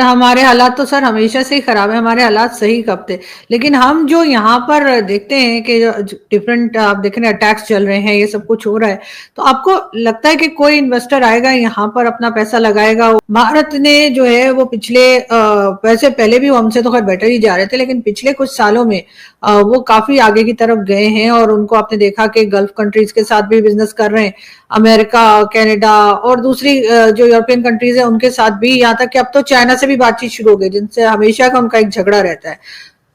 हमारे हालात तो सर हमेशा से ही खराब है, हमारे हालात सही कब थे। लेकिन हम जो यहाँ पर देखते हैं कि डिफरेंट आप देख रहे हैं अटैक्स चल रहे हैं, ये सब कुछ हो रहा है, तो आपको लगता है कि कोई इन्वेस्टर आएगा यहाँ पर अपना पैसा लगाएगा? भारत ने जो है वो पिछले वैसे पहले भी वो हमसे तो खैर बेटर ही जा रहे थे, लेकिन पिछले कुछ सालों में वो काफी आगे की तरफ गए हैं, और उनको आपने देखा कि गल्फ कंट्रीज के साथ भी बिजनेस कर रहे हैं, अमेरिका, कनाडा और दूसरी जो यूरोपियन कंट्रीज है उनके साथ भी, यहाँ तक कि अब तो चाइना से भी बातचीत शुरू हो गई, जिनसे हमेशा का उनका एक झगड़ा रहता है।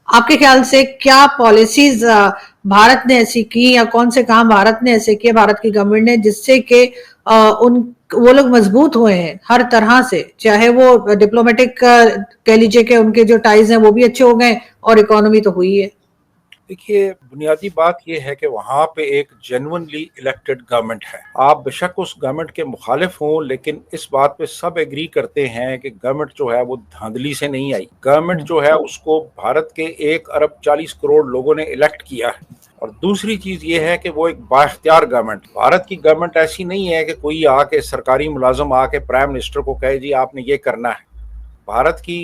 आपके ख्याल से क्या पॉलिसीज भारत ने ऐसी की, या कौन से काम भारत ने ऐसे किए, भारत की गवर्नमेंट ने, जिससे कि उन वो लोग मजबूत हुए हैं हर तरह से, चाहे वो डिप्लोमेटिक कह लीजिए कि उनके जो टाइज हैं वो भी अच्छे हो गए, और इकोनॉमी तो हुई है। देखिए, बुनियादी बात यह है कि वहाँ पे एक जेन्युइनली इलेक्टेड गवर्नमेंट है। आप बेशक उस गवर्नमेंट के मुखालिफ हों, लेकिन इस बात पे सब एग्री करते हैं कि गवर्नमेंट जो है वो धांधली से नहीं आई। गवर्नमेंट जो है उसको भारत के 1 अरब 40 करोड़ लोगों ने इलेक्ट किया है। और दूसरी चीज ये है कि वो एक बाख्तियार गवर्नमेंट, भारत की गवर्नमेंट ऐसी नहीं है कि कोई आके सरकारी मुलाजम आके प्राइम मिनिस्टर को कहे जी आपने ये करना है। भारत की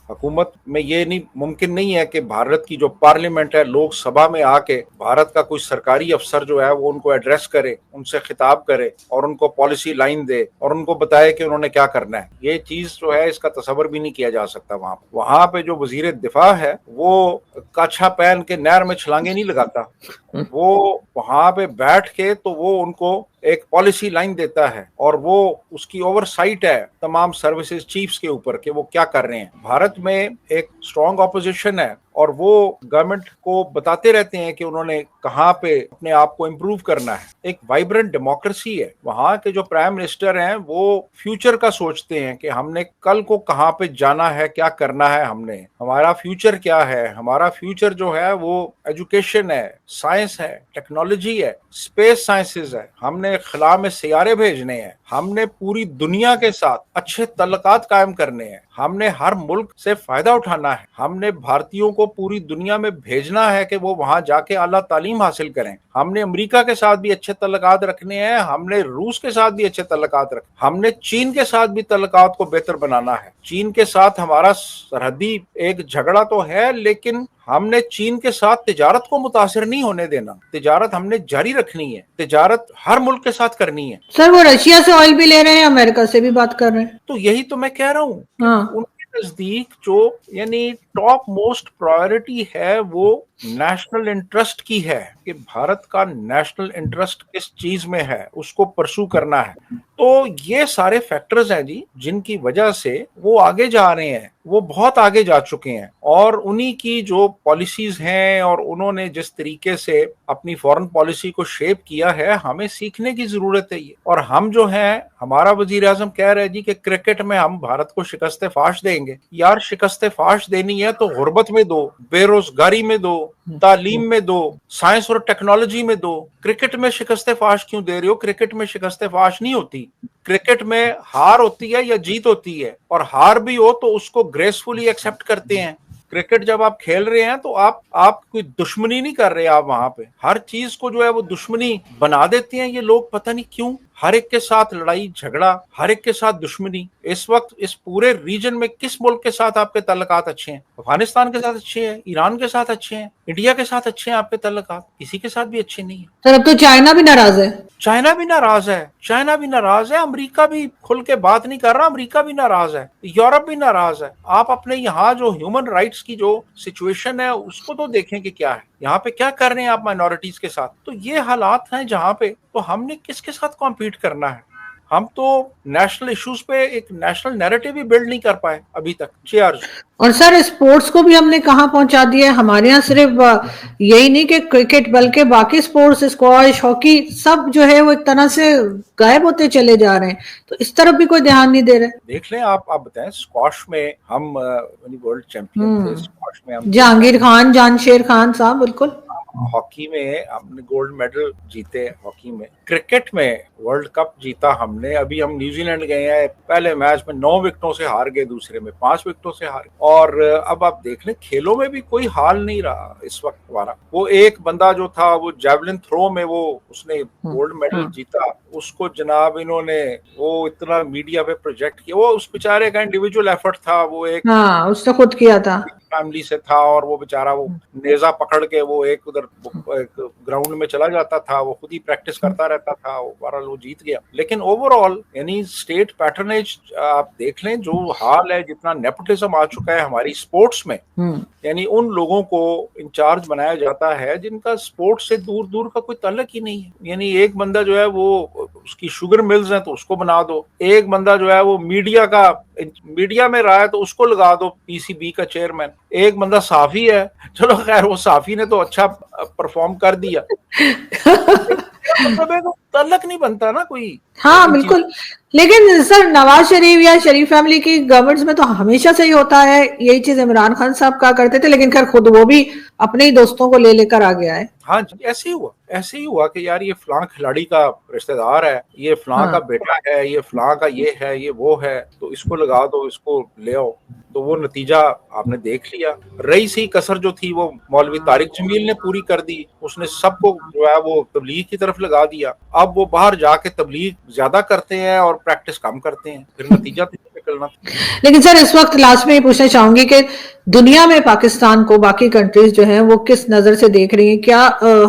हुकूमत में ये नहीं मुमकिन नहीं है कि भारत की जो पार्लियामेंट है, लोकसभा में आके भारत का कोई सरकारी अफसर जो है वो उनको एड्रेस करे, उनसे खिताब करे और उनको पॉलिसी लाइन दे और उनको बताए कि उन्होंने क्या करना है। ये चीज जो है इसका तस्वर भी नहीं किया जा सकता। वहां पे जो वजीर दिफा है वो काछा पहन के नहर में छलांगे नहीं लगाता, वो वहां पे बैठ के तो वो उनको एक पॉलिसी लाइन देता है और वो उसकी ओवरसाइट है तमाम सर्विसेज चीफ्स के ऊपर कि वो क्या कर रहे हैं। भारत में एक स्ट्रॉन्ग ऑपोजिशन है और वो गवर्नमेंट को बताते रहते हैं कि उन्होंने कहाँ पे अपने आप को इम्प्रूव करना है। एक वाइब्रेंट डेमोक्रेसी है। वहाँ के जो प्राइम मिनिस्टर हैं वो फ्यूचर का सोचते हैं कि हमने कल को कहाँ पे जाना है, क्या करना है, हमने हमारा फ्यूचर क्या है। हमारा फ्यूचर जो है वो एजुकेशन है, साइंस है, टेक्नोलॉजी है, स्पेस साइंसेज है। हमने खला में सियारे भेजने हैं, हमने पूरी दुनिया के साथ अच्छे तल्लुकात कायम करने हैं, हमने हर मुल्क से फायदा उठाना है, हमने भारतीयों को पूरी दुनिया में भेजना है कि वो वहां जाके आला तालीम हासिल करें, हमने अमेरिका के साथ भी अच्छे तल्लुकात रखने हैं, हमने रूस के साथ भी अच्छे तल्लुकात रखने, हमने चीन के साथ भी तल्लुकात को बेहतर बनाना है। चीन के साथ हमारा सरहदी एक झगड़ा तो है, लेकिन हमने चीन के साथ तिजारत को मुतासिर नहीं होने देना। तिजारत हमने जारी रखनी है, तिजारत हर मुल्क के साथ करनी है। सर वो रशिया से ऑयल भी ले रहे हैं, अमेरिका से भी बात कर रहे हैं। तो यही तो मैं कह रहा हूँ, हाँ। उनके नजदीक जो यानी टॉप मोस्ट प्रायोरिटी है वो नेशनल इंटरेस्ट की है कि भारत का नेशनल इंटरेस्ट किस चीज में है, उसको परसू करना है। तो ये सारे फैक्टर्स हैं जी जिनकी वजह से वो आगे जा रहे हैं, वो बहुत आगे जा चुके हैं। और उन्हीं की जो पॉलिसीज हैं और उन्होंने जिस तरीके से अपनी फॉरेन पॉलिसी को शेप किया है, हमें सीखने की जरूरत है ये। और हम जो हैं, हमारा वजीर आजम कह रहे हैं जी कि क्रिकेट में हम भारत को शिकस्त फाश देंगे। यार शिकस्त फाश देनी है तो गुर्बत में दो, बेरोजगारी में दो, तालीम में दो, साइंस और टेक्नोलॉजी में दो। क्रिकेट में शिकस्त फाश क्यों दे रहे हो? क्रिकेट में शिकस्त फाश नहीं होती, क्रिकेट में हार होती है या जीत होती है, और हार भी हो तो उसको ग्रेसफुली एक्सेप्ट करते हैं। क्रिकेट जब आप खेल रहे हैं तो आप कोई दुश्मनी नहीं कर रहे, आप वहां पे हर चीज को जो है वो दुश्मनी बना देते हैं ये लोग, पता नहीं क्यों। हर एक के साथ लड़ाई झगड़ा, हर एक के साथ दुश्मनी। इस वक्त इस पूरे रीजन में किस मुल्क के साथ आपके ताल्लुकात अच्छे हैं? अफगानिस्तान के साथ अच्छे हैं, ईरान के साथ अच्छे हैं, इंडिया के साथ अच्छे हैं आपके ताल्लुकात? किसी के साथ भी अच्छे नहीं है। सर अब तो चाइना भी नाराज है। चाइना भी नाराज है, चाइना भी नाराज है, अमेरिका भी खुल के बात नहीं कर रहा, अमेरिका भी नाराज है, यूरोप भी नाराज है। आप अपने यहाँ जो ह्यूमन राइट्स की जो सिचुएशन है उसको तो देखें कि क्या है, यहाँ पे क्या कर रहे हैं आप माइनॉरिटीज के साथ। तो ये हालात हैं जहाँ पे तो हमने किसके साथ कॉम्पीट करना है? हम तो नेशनल इश्यूज पे एक नेशनल नैरेटिव भी बिल्ड नहीं कर पाए अभी तक। और सर स्पोर्ट्स को भी हमने कहाँ पहुंचा दिया है? हमारे यहाँ सिर्फ यही नहीं कि क्रिकेट, बल्कि बाकी स्पोर्ट्स, स्क्वॉश, हॉकी, सब जो है वो एक तरह से गायब होते चले जा रहे हैं। तो इस तरफ भी कोई ध्यान नहीं दे रहे। देख लें आप बताएं, स्क्वॉश में हम वर्ल्ड चैंपियन थे, स्क्वॉश में हम जहांगीर खान, जानशेर खान साहब, बिल्कुल हॉकी में हमने गोल्ड मेडल जीते, हॉकी में। क्रिकेट में वर्ल्ड कप जीता हमने। अभी हम न्यूजीलैंड गए हैं, पहले मैच में 9 विकेटों से हार गए, दूसरे में 5 विकेटों से हार गए। और अब आप देख लें, खेलों में भी कोई हाल नहीं रहा इस वक्त हमारा। वो एक बंदा जो था वो जैवलिन थ्रो में वो उसने गोल्ड मेडल जीता, उसको जनाब इन्होंने वो इतना मीडिया पे प्रोजेक्ट किया। वो उस बेचारे का इंडिविजुअल एफर्ट था, वो एक उसने खुद किया था, फैमिली से था, और वो बेचारा वो नेजा पकड़ के वो एक उधर एक ग्राउंड में चला जाता था, वो खुद ही प्रैक्टिस करता रहता था, वो बहरहाल वो जीत गया। लेकिन ओवरऑल यानी स्टेट पैटर्नेज आप देख लें, जो हाल है, जितना नेपोटिज्म आ चुका है हमारी स्पोर्ट्स में, यानी उन लोगों को इंचार्ज बनाया जाता है जिनका स्पोर्ट्स से दूर दूर का कोई ताल्लुक ही नहीं है। यानी एक बंदा जो है वो उसकी शुगर मिल्स है तो उसको बना दो, एक बंदा जो है वो मीडिया में रहा है तो उसको लगा दो पीसीबी का चेयरमैन, एक बंदा साफी है, चलो खैर वो साफी ने तो अच्छा परफॉर्म कर दिया। ताल्लुक नहीं बनता ना कोई। हाँ बिल्कुल, लेकिन सर नवाज शरीफ या शरीफ फैमिली की गवर्नमेंट्स में तो हमेशा से ही होता है, यही चीज इमरान खान साहब का करते थे, लेकिन खैर खुद वो भी अपने ही दोस्तों को ले लेकर आ गया है। हाँ जी, ऐसे ही हुआ कि यार ये फलां खिलाड़ी का रिश्तेदार है, ये फलां का बेटा है, ये फलां का ये है, ये वो है, तो इसको लगा दो, इसको ले आओ। तो वो नतीजा आपने देख लिया। रही सी कसर जो थी वो मौलवी तारिक जमील ने पूरी कर दी, उसने सबको जो है वो तबलीग की तरफ लगा दिया। अब वो बाहर जाके तबलीग ज्यादा करते हैं और प्रैक्टिस कम करते हैं, फिर नतीजा तो निकलना। लेकिन सर इस वक्त लास्ट में ये पूछना चाहूंगी कि दुनिया में पाकिस्तान को बाकी कंट्रीज जो हैं वो किस नजर से देख रही हैं? क्या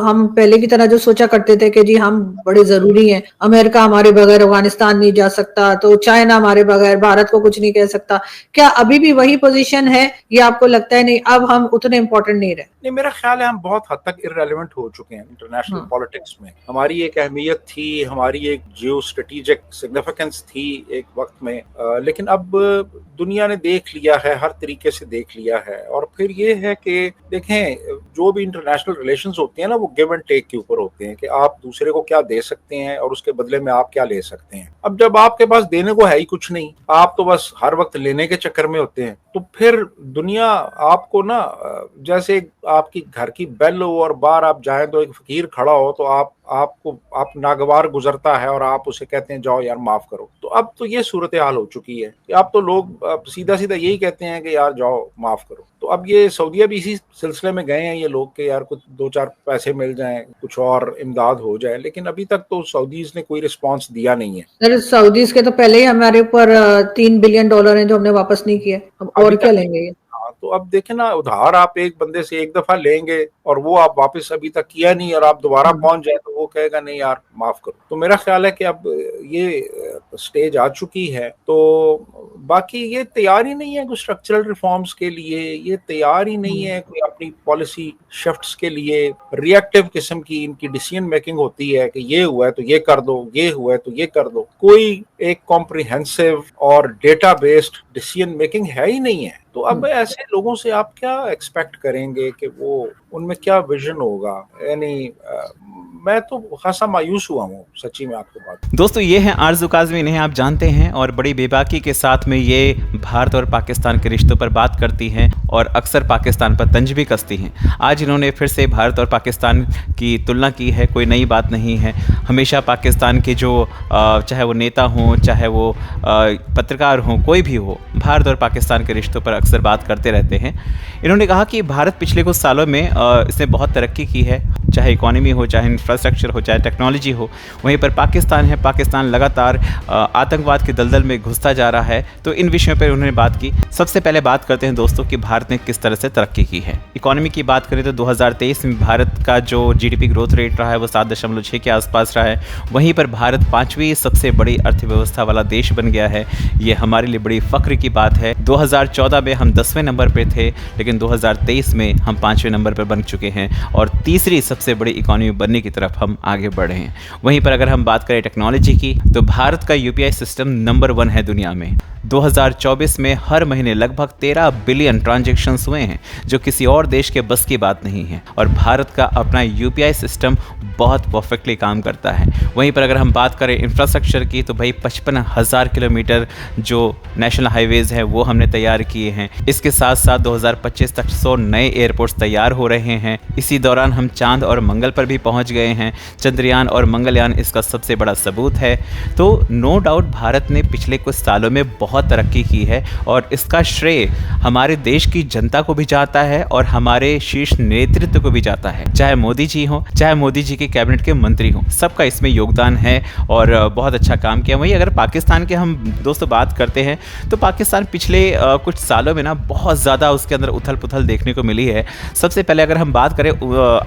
हम पहले की तरह जो सोचा करते थे कि जी हम बड़े जरूरी हैं, अमेरिका हमारे बगैर अफगानिस्तान नहीं जा सकता, तो चाइना हमारे बगैर भारत को कुछ नहीं कह सकता, क्या अभी भी वही पोजीशन है या आपको लगता है नहीं अब हम उतने इंपॉर्टेंट नहीं रहे? नहीं, मेरा ख्याल है हम बहुत हद तक इररेलेवेंट हो चुके हैं इंटरनेशनल पॉलिटिक्स में। हमारी एक अहमियत थी, हमारी एक जियो स्ट्रेटेजिक सिग्निफिकेंस थी एक वक्त में, लेकिन अब दुनिया ने देख लिया है, हर तरीके से देख लिया है। और फिर ये है कि देखें, जो भी इंटरनेशनल रिलेशंस होते हैं ना, वो गिव एंड टेक के ऊपर होते हैं कि आप दूसरे को क्या दे सकते हैं और उसके बदले में आप क्या ले सकते हैं। अब जब आपके पास देने को है ही कुछ नहीं, आप तो बस हर वक्त लेने के चक्कर में होते हैं, तो फिर दुनिया आपको ना, जैसे आपकी घर की बेल हो और बाहर आप जाएं तो एक फकीर खड़ा हो तो आप नागवार गुजरता है और आप उसे कहते हैं जाओ यार माफ करो। तो अब तो ये सूरत हाल हो चुकी है कि अब तो लोग सीधा सीधा यही कहते हैं कि यार जाओ माफ करो। तो अब ये सऊदीया भी इसी सिलसिले में गए हैं ये लोग कि यार कुछ 2-4 पैसे मिल जाएं, कुछ और इमदाद हो जाए, लेकिन अभी तक तो सऊदीज ने कोई रिस्पांस दिया नहीं है। सर सऊदीज के तो पहले ही हमारे ऊपर $3 बिलियन हैं जो हमने वापस नहीं किए, अब और क्या लेंगे ये? तो अब देखें ना, उधार आप एक बंदे से एक दफा लेंगे और वो आप वापस अभी तक किया नहीं और आप दोबारा पहुंच जाए तो वो कहेगा नहीं यार माफ करो। तो मेरा ख्याल है कि अब ये स्टेज आ चुकी है, तो बाकी ये तैयार ही नहीं है कोई स्ट्रक्चरल रिफॉर्म्स के लिए, ये तैयार ही नहीं है कोई अपनी पॉलिसी शिफ्ट्स के लिए। रिएक्टिव किस्म की इनकी डिसीजन मेकिंग होती है कि ये हुआ है तो ये कर दो, ये हुआ है तो ये कर दो, कोई एक कॉम्प्रिहेंसिव और डेटा बेस्ड डिसीजन मेकिंग है ही नहीं है। तो अब ऐसे लोगों से आप क्या एक्सपेक्ट करेंगे कि वो उनमें क्या विजन होगा? यानी मैं तो खासा मायूस हुआ हूँ सच्ची में आपके बात। दोस्तों ये है आरज़ू काज़मी, इन्हें आप जानते हैं, और बड़ी बेबाकी के साथ में ये भारत और पाकिस्तान के रिश्तों पर बात करती हैं और अक्सर पाकिस्तान पर तंज भी कसती हैं। आज इन्होंने फिर से भारत और पाकिस्तान की तुलना की है, कोई नई बात नहीं है। हमेशा पाकिस्तान के जो चाहे वो नेता हों, चाहे वो पत्रकार हों, कोई भी हो, भारत और पाकिस्तान के रिश्तों पर अक्सर बात करते रहते हैं। इन्होंने कहा कि भारत पिछले कुछ सालों में इसने बहुत तरक्की की है, चाहे इकोनॉमी हो, चाहे इंफ्रास्ट्रक्चर हो, चाहे टेक्नोलॉजी हो। वहीं पर पाकिस्तान है, पाकिस्तान लगातार आतंकवाद के दलदल में घुसता जा रहा है। तो इन विषयों पर उन्होंने बात की। सबसे पहले बात करते हैं दोस्तों कि भारत ने किस तरह से तरक्की की है। इकोनॉमी की बात करें तो 2023 में भारत का जो जीडीपी ग्रोथ रेट रहा है वो 7.6 के आसपास रहा है। वहीं पर भारत 5वीं सबसे बड़ी अर्थव्यवस्था वाला देश बन गया है। ये हमारे लिए बड़ी फख्र की बात है। 2014 में हम 10वें नंबर पर थे, लेकिन 2023 में हम 5वें नंबर पर बन चुके हैं और तीसरी सबसे सबसे बड़ी इकोनॉमी बनने की तरफ हम आगे बढ़े हैं। वहीं पर अगर हम बात करें टेक्नोलॉजी की, तो भारत का यूपीआई सिस्टम नंबर 1 है दुनिया में। 2024 में हर महीने लगभग 13 बिलियन ट्रांजैक्शंस हुए हैं, जो किसी और देश के बस की बात नहीं है। और भारत का अपना यूपीआई सिस्टम बहुत परफेक्टली काम करता है। वहीं पर अगर हम बात करें इंफ्रास्ट्रक्चर की, तो भाई 55,000 किलोमीटर जो नेशनल हाईवेज हैं वो हमने तैयार किए हैं। इसके साथ साथ 2025 तक 100 नए एयरपोर्ट्स तैयार हो रहे हैं। इसी दौरान हम चांद और मंगल पर भी पहुंच गए हैं। चंद्रयान और मंगलयान इसका सबसे बड़ा सबूत है। तो नो डाउट भारत ने पिछले कुछ सालों में बहुत तरक्की की है, और इसका श्रेय हमारे देश की जनता को भी जाता है और हमारे शीर्ष नेतृत्व को भी जाता है। चाहे मोदी जी हो, चाहे मोदी जी के कैबिनेट के मंत्री हो, सबका इसमें योगदान है और बहुत अच्छा काम किया। वहीं अगर पाकिस्तान के हम दोस्तों बात करते हैं, तो पाकिस्तान पिछले कुछ सालों में ना बहुत ज़्यादा उसके अंदर उथल पुथल देखने को मिली है। सबसे पहले अगर हम बात करें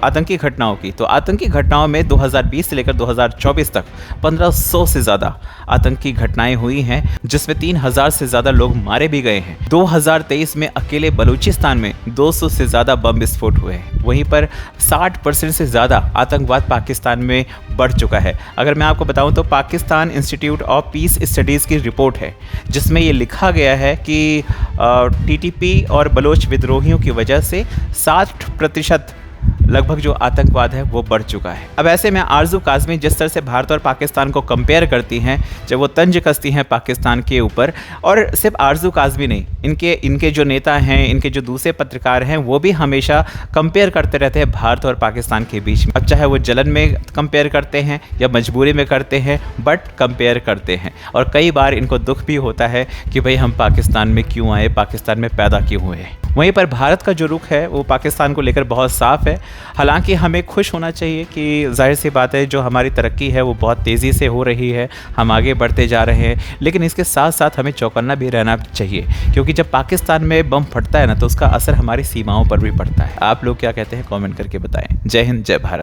आतंकी घटनाओं की, तो आतंकी घटनाओं में 2020 से लेकर 2024 तक 1500 से ज़्यादा आतंकी घटनाएं हुई हैं, जिसमें 3000 से ज़्यादा लोग मारे भी गए हैं। 2023 में अकेले बलूचिस्तान में 200 से ज़्यादा बम विस्फोट हुए हैं। वहीं पर 60% से ज़्यादा आतंकवाद पाकिस्तान में बढ़ चुका है। अगर मैं आपको बताऊं तो Pakistan institute of peace studies की रिपोर्ट है, जिसमें ये लिखा गया है कि टीटीपी और बलोच विद्रोहियों की वजह से 60% लगभग जो आतंकवाद है वो बढ़ चुका है। अब ऐसे में आरजू काज़मी जिस तरह से भारत और पाकिस्तान को कंपेयर करती हैं, जब वो तंज कसती हैं पाकिस्तान के ऊपर, और सिर्फ आरजू काज़मी नहीं, इनके जो नेता हैं, इनके जो दूसरे पत्रकार हैं, वो भी हमेशा कंपेयर करते रहते हैं भारत और पाकिस्तान के बीच में। अब चाहे वो जलन में कंपेयर करते हैं या मजबूरी में करते हैं, बट कंपेयर करते हैं। और कई बार इनको दुख भी होता है कि भाई हम पाकिस्तान में क्यों आए, पाकिस्तान में पैदा क्यों हुए। वहीं पर भारत का जो रुख है वो पाकिस्तान को लेकर बहुत साफ है। हालांकि हमें खुश होना चाहिए कि जाहिर सी बात है, जो हमारी तरक्की है वो बहुत तेज़ी से हो रही है, हम आगे बढ़ते जा रहे हैं। लेकिन इसके साथ साथ हमें चौकन्ना भी रहना चाहिए, क्योंकि जब पाकिस्तान में बम फटता है ना, तो उसका असर हमारी सीमाओं पर भी पड़ता है। आप लोग क्या कहते हैं, कमेंट करके बताएं। जय हिंद, जय भारत।